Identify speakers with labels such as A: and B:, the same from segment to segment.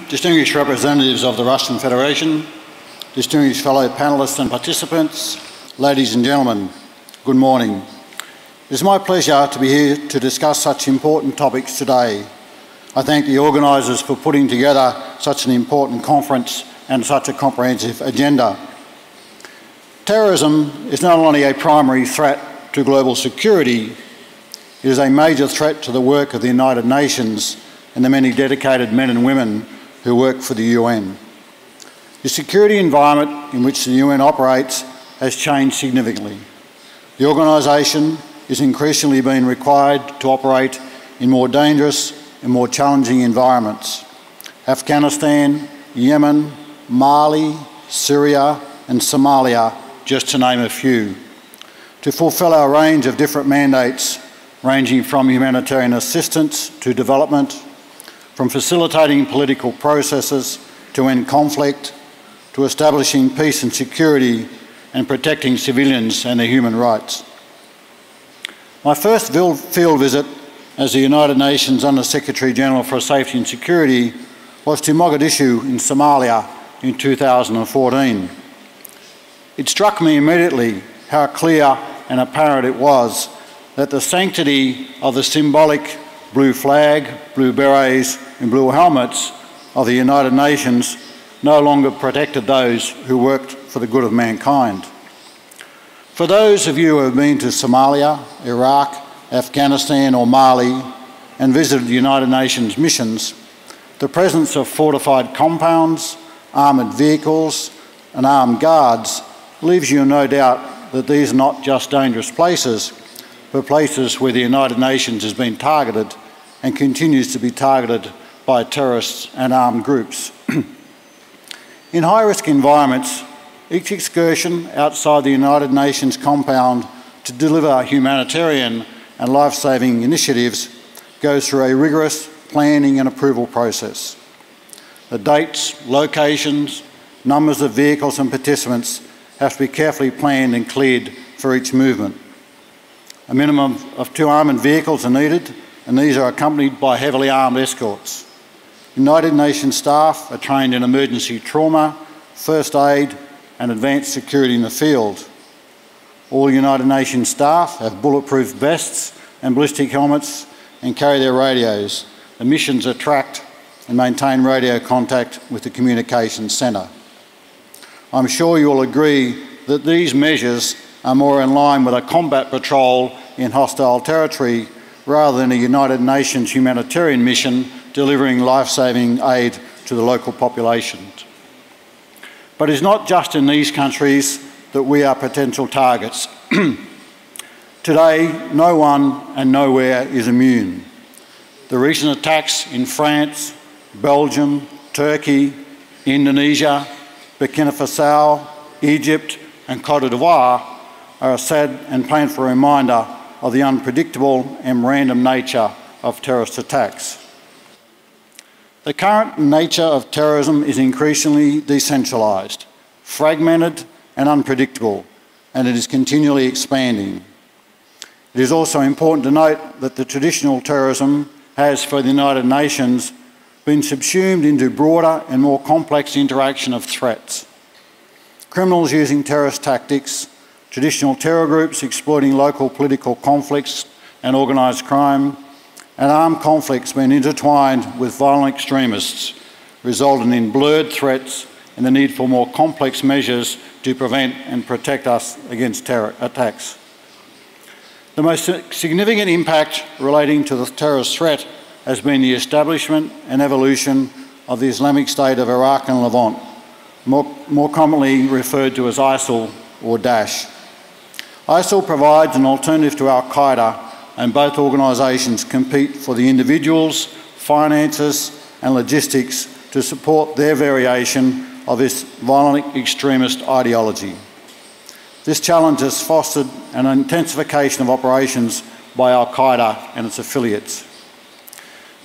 A: distinguished representatives of the Russian Federation, distinguished fellow panellists and participants, ladies and gentlemen, good morning. It is my pleasure to be here to discuss such important topics today. I thank the organisers for putting together such an important conference and such a comprehensive agenda. Terrorism is not only a primary threat to global security, it is a major threat to the work of the United Nations and the many dedicated men and women who work for the UN. The security environment in which the UN operates has changed significantly. The organisation is increasingly being required to operate in more dangerous and more challenging environments. Afghanistan, Yemen, Mali, Syria and Somalia, just to name a few, to fulfil our range of different mandates ranging from humanitarian assistance to development, from facilitating political processes to end conflict, to establishing peace and security and protecting civilians and their human rights. My first field visit as the United Nations Under-Secretary-General for Safety and Security was to Mogadishu in Somalia in 2014. It struck me immediately how clear and apparent it was that the sanctity of the symbolic blue flag, blue berets and blue helmets of the United Nations no longer protected those who worked for the good of mankind. For those of you who have been to Somalia, Iraq, Afghanistan or Mali and visited the United Nations missions, the presence of fortified compounds, armoured vehicles and armed guards leaves you in no doubt that these are not just dangerous places, but places where the United Nations has been targeted and continues to be targeted by terrorists and armed groups. In high-risk environments, each excursion outside the United Nations compound to deliver humanitarian and life-saving initiatives goes through a rigorous planning and approval process. The dates, locations, numbers of vehicles and participants have to be carefully planned and cleared for each movement. A minimum of 2 armoured vehicles are needed, and these are accompanied by heavily armed escorts. United Nations staff are trained in emergency trauma, first aid and advanced security in the field. All United Nations staff have bulletproof vests and ballistic helmets and carry their radios. The missions are tracked and maintain radio contact with the communications centre. I'm sure you'll agree that these measures are more in line with a combat patrol in hostile territory rather than a United Nations humanitarian mission delivering life-saving aid to the local populations. But it's not just in these countries that we are potential targets. Today, no one and nowhere is immune. The recent attacks in France, Belgium, Turkey, Indonesia, Burkina Faso, Egypt and Cote d'Ivoire are a sad and painful reminder of the unpredictable and random nature of terrorist attacks. The current nature of terrorism is increasingly decentralised, fragmented and unpredictable, and it is continually expanding. It is also important to note that the traditional terrorism has, for the United Nations, been subsumed into broader and more complex interaction of threats. Criminals using terrorist tactics, traditional terror groups exploiting local political conflicts and organised crime, and armed conflicts being intertwined with violent extremists, resulting in blurred threats and the need for more complex measures to prevent and protect us against terror attacks. The most significant impact relating to the terrorist threat has been the establishment and evolution of the Islamic State of Iraq and Levant, more commonly referred to as ISIL or Daesh. ISIL provides an alternative to Al-Qaeda, and both organisations compete for the individuals, finances and logistics to support their variation of this violent extremist ideology. This challenge has fostered an intensification of operations by Al-Qaeda and its affiliates.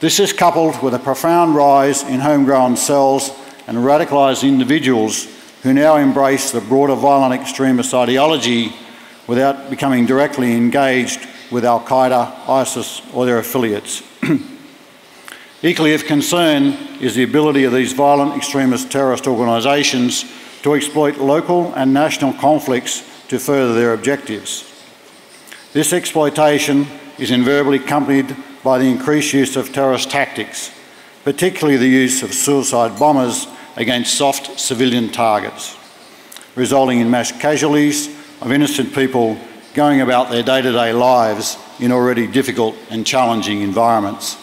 A: This is coupled with a profound rise in homegrown cells and radicalised individuals who now embrace the broader violent extremist ideology without becoming directly engaged with Al-Qaeda, ISIS or their affiliates. Equally of concern is the ability of these violent extremist terrorist organisations to exploit local and national conflicts to further their objectives. This exploitation is invariably accompanied by the increased use of terrorist tactics, particularly the use of suicide bombers against soft civilian targets, resulting in mass casualties of innocent people going about their day-to-day lives in already difficult and challenging environments.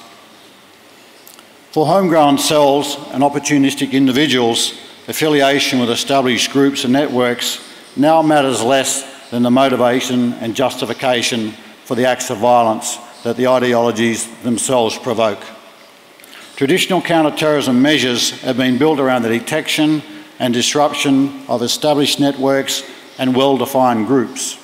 A: For homegrown cells and opportunistic individuals, affiliation with established groups and networks now matters less than the motivation and justification for the acts of violence that the ideologies themselves provoke. Traditional counter-terrorism measures have been built around the detection and disruption of established networks and well-defined groups.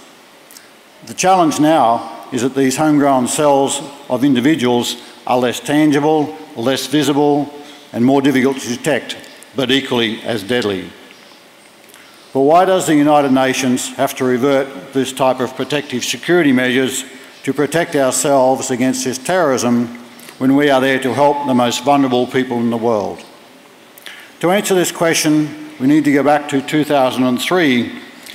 A: The challenge now is that these homegrown cells of individuals are less tangible, less visible, and more difficult to detect, but equally as deadly. But why does the United Nations have to revert this type of protective security measures to protect ourselves against this terrorism when we are there to help the most vulnerable people in the world? To answer this question, we need to go back to 2003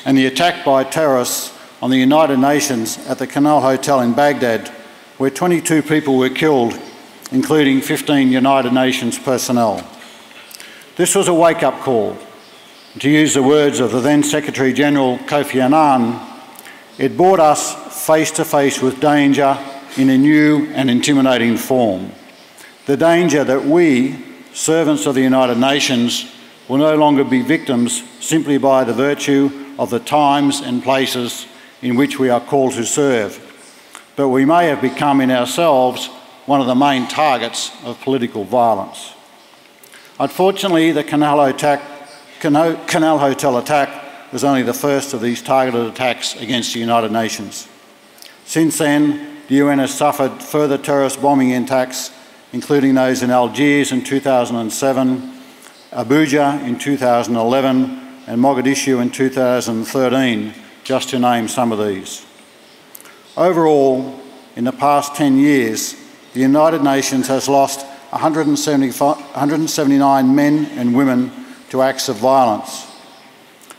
A: and the attack by terrorists on the United Nations at the Canal Hotel in Baghdad, where 22 people were killed, including 15 United Nations personnel. This was a wake-up call. To use the words of the then Secretary-General Kofi Annan, it brought us face to face with danger in a new and intimidating form. The danger that we, servants of the United Nations, will no longer be victims simply by the virtue of the times and places in which we are called to serve, but we may have become in ourselves one of the main targets of political violence. Unfortunately, the Canal Hotel attack was only the first of these targeted attacks against the United Nations. Since then, the UN has suffered further terrorist bombing attacks, including those in Algiers in 2007, Abuja in 2011, and Mogadishu in 2013, just to name some of these. Overall, in the past 10 years, the United Nations has lost 179 men and women to acts of violence.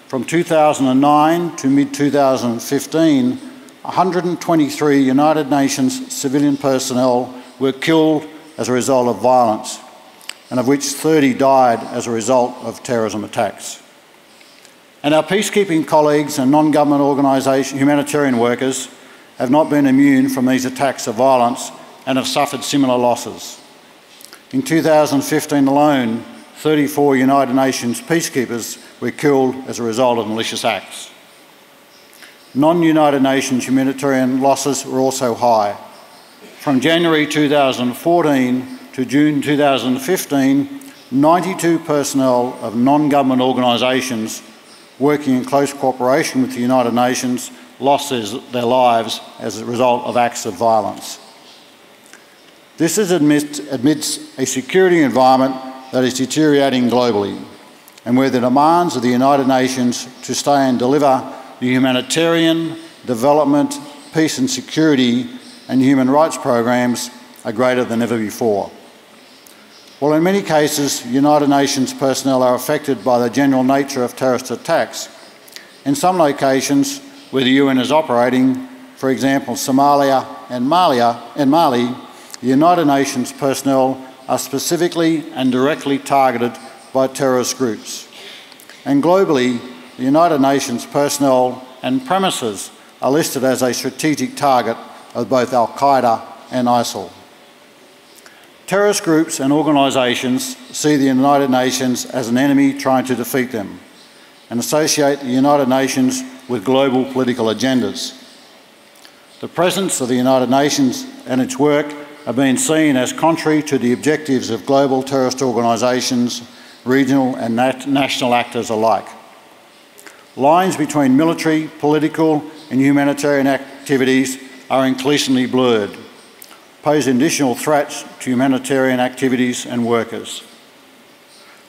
A: From 2009 to mid-2015, 123 United Nations civilian personnel were killed as a result of violence, and of which 30 died as a result of terrorism attacks. And our peacekeeping colleagues and non-government organisation humanitarian workers have not been immune from these attacks of violence and have suffered similar losses. In 2015 alone, 34 United Nations peacekeepers were killed as a result of malicious acts. Non-United Nations humanitarian losses were also high. From January 2014 to June 2015, 92 personnel of non-government organisations working in close cooperation with the United Nations lost their lives as a result of acts of violence. This is amidst a security environment that is deteriorating globally, and where the demands of the United Nations to stay and deliver the humanitarian, development, peace and security and human rights programs are greater than ever before. While in many cases United Nations personnel are affected by the general nature of terrorist attacks, in some locations where the UN is operating, for example Somalia and Mali, the United Nations personnel are specifically and directly targeted by terrorist groups. And globally, the United Nations personnel and premises are listed as a strategic target of both Al-Qaeda and ISIL. Terrorist groups and organisations see the United Nations as an enemy trying to defeat them and associate the United Nations with global political agendas. The presence of the United Nations and its work are being seen as contrary to the objectives of global terrorist organisations, regional and national actors alike. Lines between military, political and humanitarian activities are increasingly blurred, posing additional threats to humanitarian activities and workers.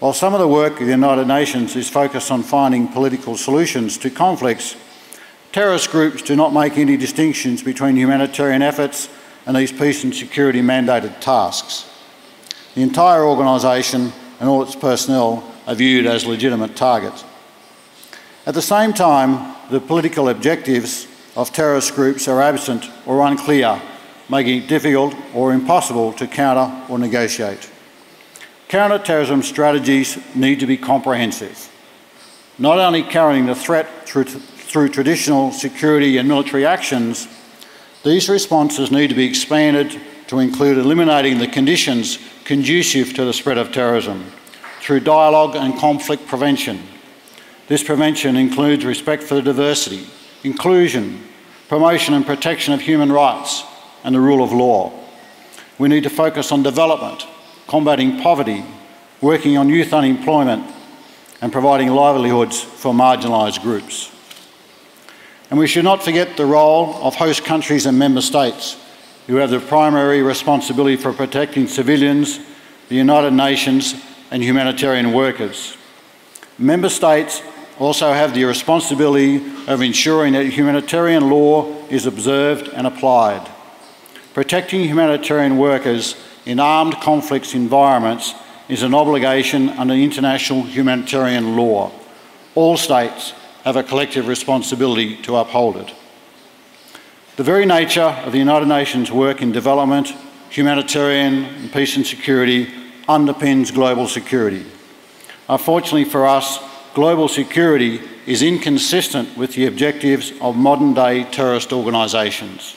A: While some of the work of the United Nations is focused on finding political solutions to conflicts, terrorist groups do not make any distinctions between humanitarian efforts and these peace and security mandated tasks. the entire organisation and all its personnel are viewed as legitimate targets. At the same time, the political objectives of terrorist groups are absent or unclear, making it difficult or impossible to counter or negotiate. Counter-terrorism strategies need to be comprehensive, not only carrying the threat through traditional security and military actions. These responses need to be expanded to include eliminating the conditions conducive to the spread of terrorism through dialogue and conflict prevention. This prevention includes respect for diversity, inclusion, promotion and protection of human rights and the rule of law. We need to focus on development, combating poverty, working on youth unemployment and providing livelihoods for marginalised groups. And we should not forget the role of host countries and member states, who have the primary responsibility for protecting civilians, the United Nations and humanitarian workers. Member states also have the responsibility of ensuring that humanitarian law is observed and applied. Protecting humanitarian workers in armed conflicts environments is an obligation under international humanitarian law. All states have a collective responsibility to uphold it. The very nature of the United Nations work in development, humanitarian, and peace and security underpins global security. Unfortunately for us, global security is inconsistent with the objectives of modern-day terrorist organisations.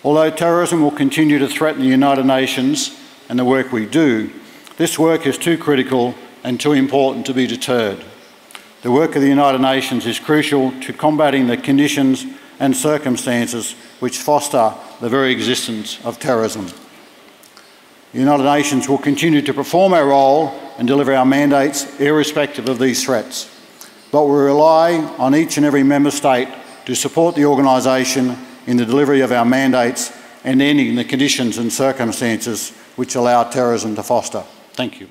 A: Although terrorism will continue to threaten the United Nations and the work we do, this work is too critical and too important to be deterred. The work of the United Nations is crucial to combating the conditions and circumstances which foster the very existence of terrorism. The United Nations will continue to perform our role and deliver our mandates irrespective of these threats, but we rely on each and every member state to support the organisation in the delivery of our mandates and ending the conditions and circumstances which allow terrorism to foster. Thank you.